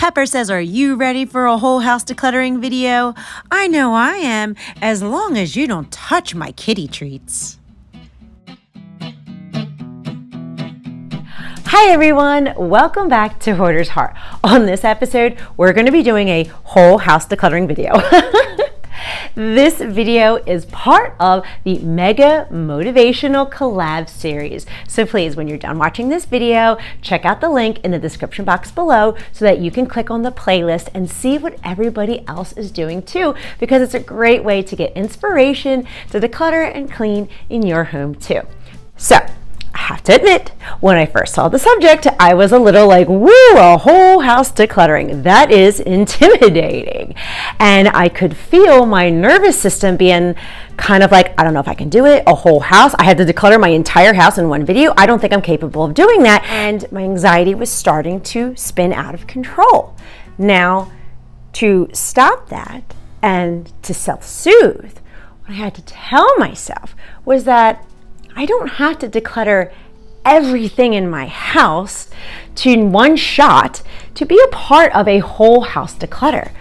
Pepper says, are you ready for a whole house decluttering video? I know I am, as long as you don't touch my kitty treats. Hi everyone, welcome back to Hoarder's Heart. On this episode, we're going to be doing a whole house decluttering video. This video is part of the Mega Motivational Collab series. So please, when you're done watching this video, check out the link in the description box below so that you can click on the playlist and see what everybody else is doing too, because it's a great way to get inspiration to declutter and clean in your home too. So, I have to admit, when I first saw the subject, I was a little like, woo, a whole house decluttering. That is intimidating. And I could feel my nervous system being kind of like, I don't know if I can do it, a whole house. I had to declutter my entire house in one video. I don't think I'm capable of doing that. And my anxiety was starting to spin out of control. Now, to stop that and to self-soothe, what I had to tell myself was that I don't have to declutter everything in my house in one shot to be a part of a whole house declutter.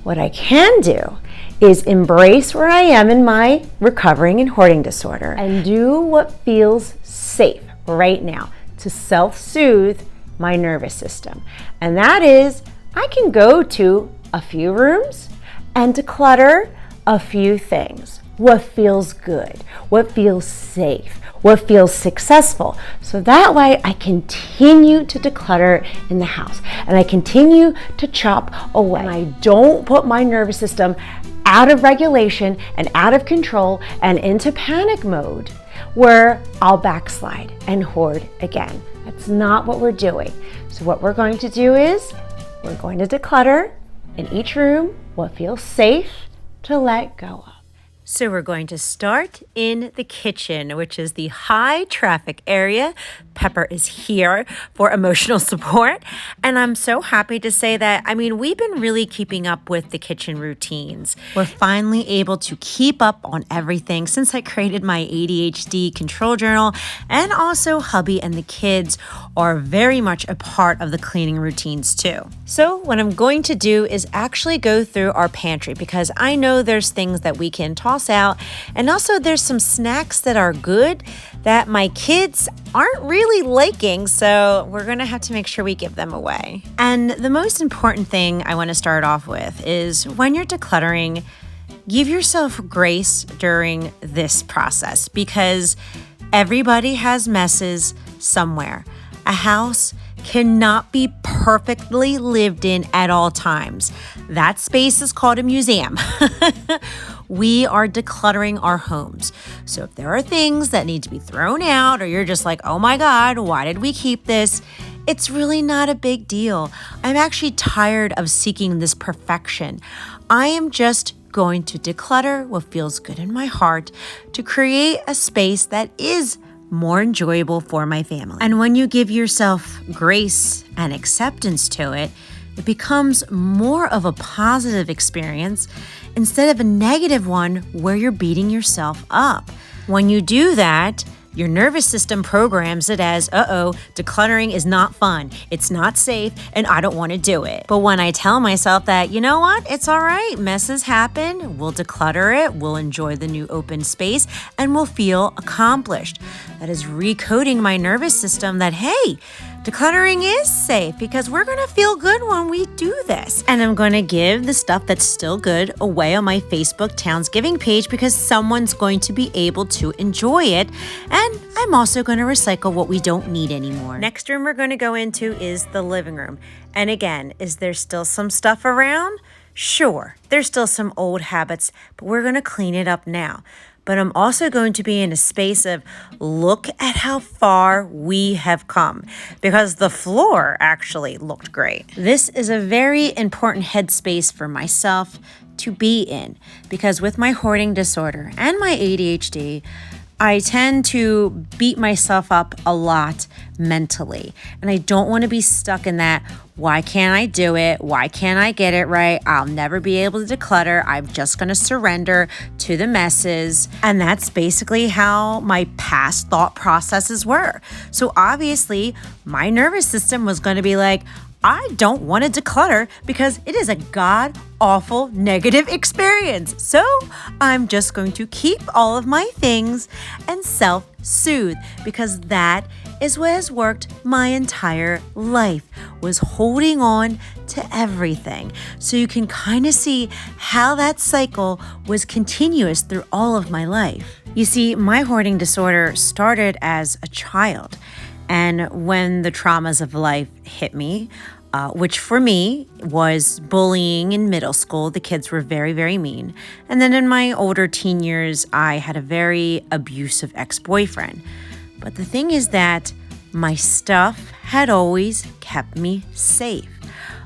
What I can do is embrace where I am in my recovering and hoarding disorder and do what feels safe right now to self-soothe my nervous system. And that is, I can go to a few rooms and declutter a few things. What feels good, what feels safe, what feels successful. So that way I continue to declutter in the house and I continue to chop away. And I don't put my nervous system out of regulation and out of control and into panic mode where I'll backslide and hoard again. That's not what we're doing. So what we're going to do is we're going to declutter in each room what feels safe to let go of. So we're going to start in the kitchen, which is the high traffic area. Pepper is here for emotional support. And I'm so happy to say that, we've been really keeping up with the kitchen routines. We're finally able to keep up on everything since I created my ADHD control journal. And also hubby and the kids are very much a part of the cleaning routines too. So what I'm going to do is actually go through our pantry because I know there's things that we can toss out, and also there's some snacks that are good that my kids aren't really liking, so we're gonna have to make sure we give them away. And the most important thing I want to start off with is when you're decluttering, give yourself grace during this process because everybody has messes somewhere. A house cannot be perfectly lived in at all times. That space is called a museum. We are decluttering our homes. So if there are things that need to be thrown out or you're just like, oh my God, why did we keep this? It's really not a big deal. I'm actually tired of seeking this perfection. I am just going to declutter what feels good in my heart to create a space that is more enjoyable for my family. And when you give yourself grace and acceptance to it, it becomes more of a positive experience instead of a negative one where you're beating yourself up. When you do that, your nervous system programs it as, decluttering is not fun, it's not safe, and I don't want to do it. But when I tell myself that, you know what, it's all right, messes happen, we'll declutter it, we'll enjoy the new open space, and we'll feel accomplished. That is recoding my nervous system that, hey, decluttering is safe because we're going to feel good when we do this. And I'm going to give the stuff that's still good away on my Facebook Towns Giving page because someone's going to be able to enjoy it. And I'm also going to recycle what we don't need anymore. Next room we're going to go into is the living room. And again, is there still some stuff around? Sure, there's still some old habits, but we're going to clean it up now. But I'm also going to be in a space of look at how far we have come because the floor actually looked great. This is a very important headspace for myself to be in because with my hoarding disorder and my ADHD, I tend to beat myself up a lot mentally, and I don't want to be stuck in that, why can't I do it? Why can't I get it right? I'll never be able to declutter. I'm just going to surrender to the messes. And that's basically how my past thought processes were. So obviously, my nervous system was going to be like, I don't want to declutter because it is a god-awful negative experience. So I'm just going to keep all of my things and self-soothe, because that is what has worked my entire life, was holding on to everything. So you can kind of see how that cycle was continuous through all of my life. You see, my hoarding disorder started as a child. And when the traumas of life hit me, which for me was bullying in middle school, the kids were very, very mean. And then in my older teen years, I had a very abusive ex-boyfriend. But the thing is that my stuff had always kept me safe.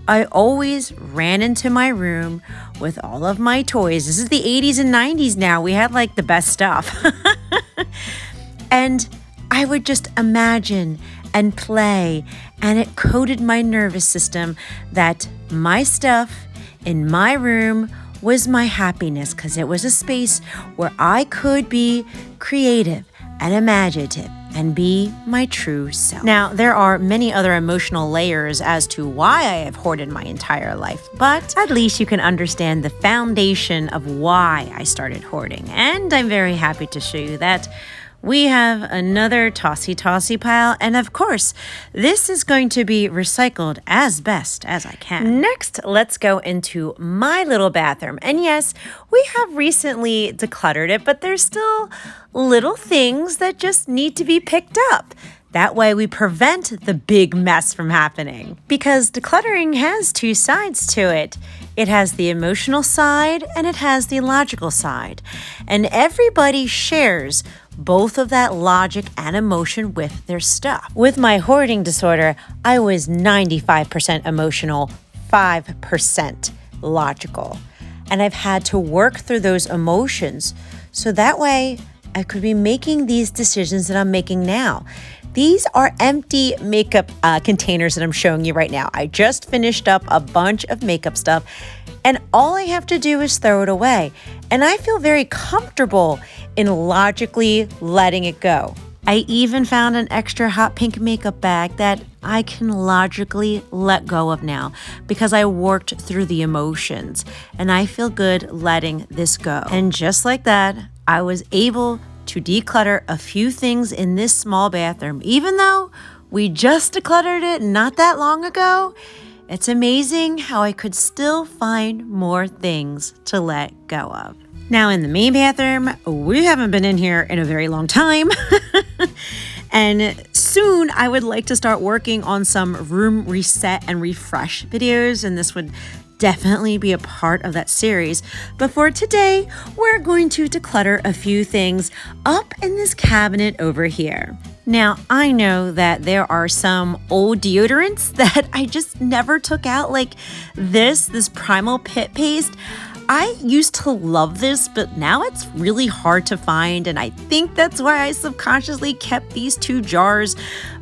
I always ran into my room with all of my toys. This is the 80s and 90s now. We had like the best stuff. And I would just imagine and play, and it coded my nervous system that my stuff in my room was my happiness, because it was a space where I could be creative and imaginative and be my true self. Now, there are many other emotional layers as to why I have hoarded my entire life, but at least you can understand the foundation of why I started hoarding. And I'm very happy to show you that we have another tossy pile, and of course, this is going to be recycled as best as I can. Next, let's go into my little bathroom. And yes, we have recently decluttered it, but there's still little things that just need to be picked up. That way we prevent the big mess from happening. Because decluttering has two sides to it. It has the emotional side and it has the logical side. And everybody shares both of that logic and emotion with their stuff. With my hoarding disorder, I was 95% emotional, 5% logical. And I've had to work through those emotions so that way I could be making these decisions that I'm making now. These are empty makeup containers that I'm showing you right now. I just finished up a bunch of makeup stuff, and all I have to do is throw it away. And I feel very comfortable in logically letting it go. I even found an extra hot pink makeup bag that I can logically let go of now because I worked through the emotions, and I feel good letting this go. And just like that, I was able to declutter a few things in this small bathroom. Even though we just decluttered it not that long ago, it's amazing how I could still find more things to let go of. Now in the main bathroom, we haven't been in here in a very long time. And soon I would like to start working on some room reset and refresh videos, and this would definitely be a part of that series. But for today, we're going to declutter a few things up in this cabinet over here. Now, I know that there are some old deodorants that I just never took out, like this Primal Pit Paste. I used to love this, but now it's really hard to find, and I think that's why I subconsciously kept these two jars,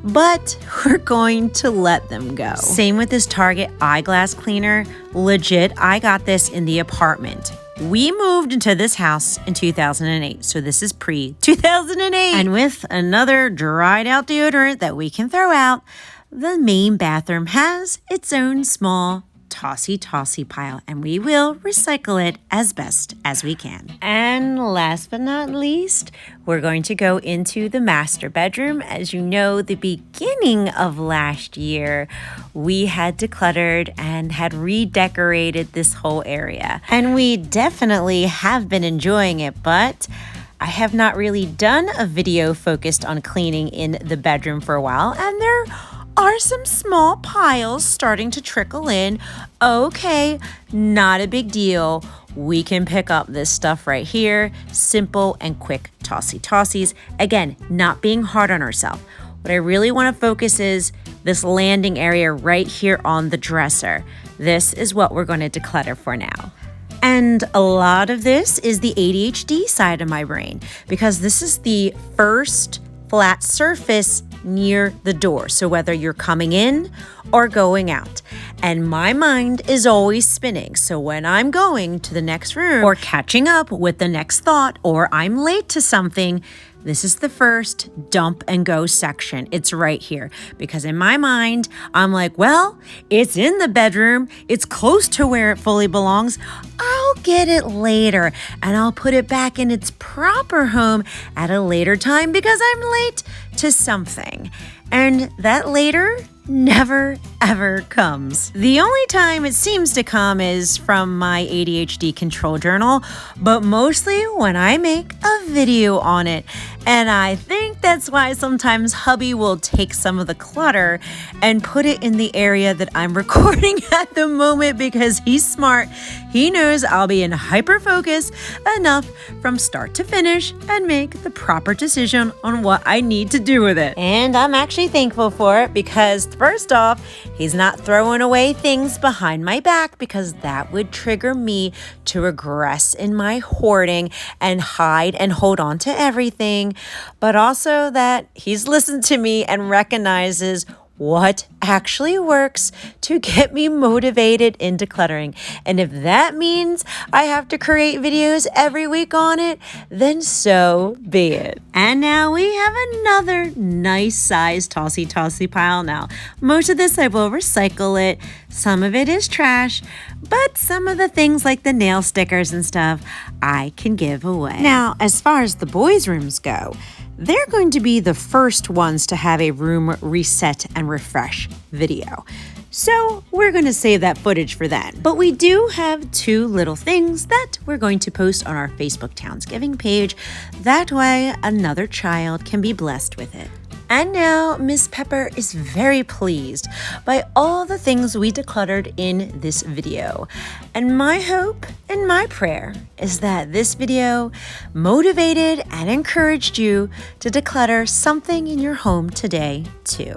but we're going to let them go. Same with this Target eyeglass cleaner. Legit, I got this in the apartment. We moved into this house in 2008, so this is pre-2008. And with another dried out deodorant that we can throw out, the main bathroom has its own small tossy pile, and we will recycle it as best as we can. And last but not least, we're going to go into the master bedroom. As you know, the beginning of last year, we had decluttered and had redecorated this whole area. And we definitely have been enjoying it, but I have not really done a video focused on cleaning in the bedroom for a while, and there are some small piles starting to trickle in. Okay, not a big deal. We can pick up this stuff right here. Simple and quick tossies. Again, not being hard on ourselves. What I really want to focus is this landing area right here on the dresser. This is what we're going to declutter for now. And a lot of this is the ADHD side of my brain, because this is the first flat surface near the door. So whether you're coming in or going out, and my mind is always spinning. So when I'm going to the next room or catching up with the next thought, or I'm late to something, This is the first dump and go section. It's right here because in my mind, I'm like, well, it's in the bedroom. It's close to where it fully belongs. I'll get it later and I'll put it back in its proper home at a later time because I'm late to something. And that later never ever comes. The only time it seems to come is from my ADHD control journal, but mostly when I make a video on it. And I think that's why sometimes hubby will take some of the clutter and put it in the area that I'm recording at the moment because he's smart. He knows I'll be in hyper focus enough from start to finish and make the proper decision on what I need to do with it. And I'm actually thankful for it because first off, he's not throwing away things behind my back because that would trigger me to regress in my hoarding and hide and hold on to everything, but also that he's listened to me and recognizes what actually works to get me motivated in decluttering. And if that means I have to create videos every week on it, then so be it. And now we have another nice size tossy pile now. Most of this I will recycle it. Some of it is trash, but some of the things like the nail stickers and stuff I can give away. Now, as far as the boys' rooms go, they're going to be the first ones to have a room reset and refresh video. So we're going to save that footage for then. But we do have two little things that we're going to post on our Facebook Townsgiving page. That way another child can be blessed with it. And now Miss Pepper is very pleased by all the things we decluttered in this video. And my hope and my prayer is that this video motivated and encouraged you to declutter something in your home today too.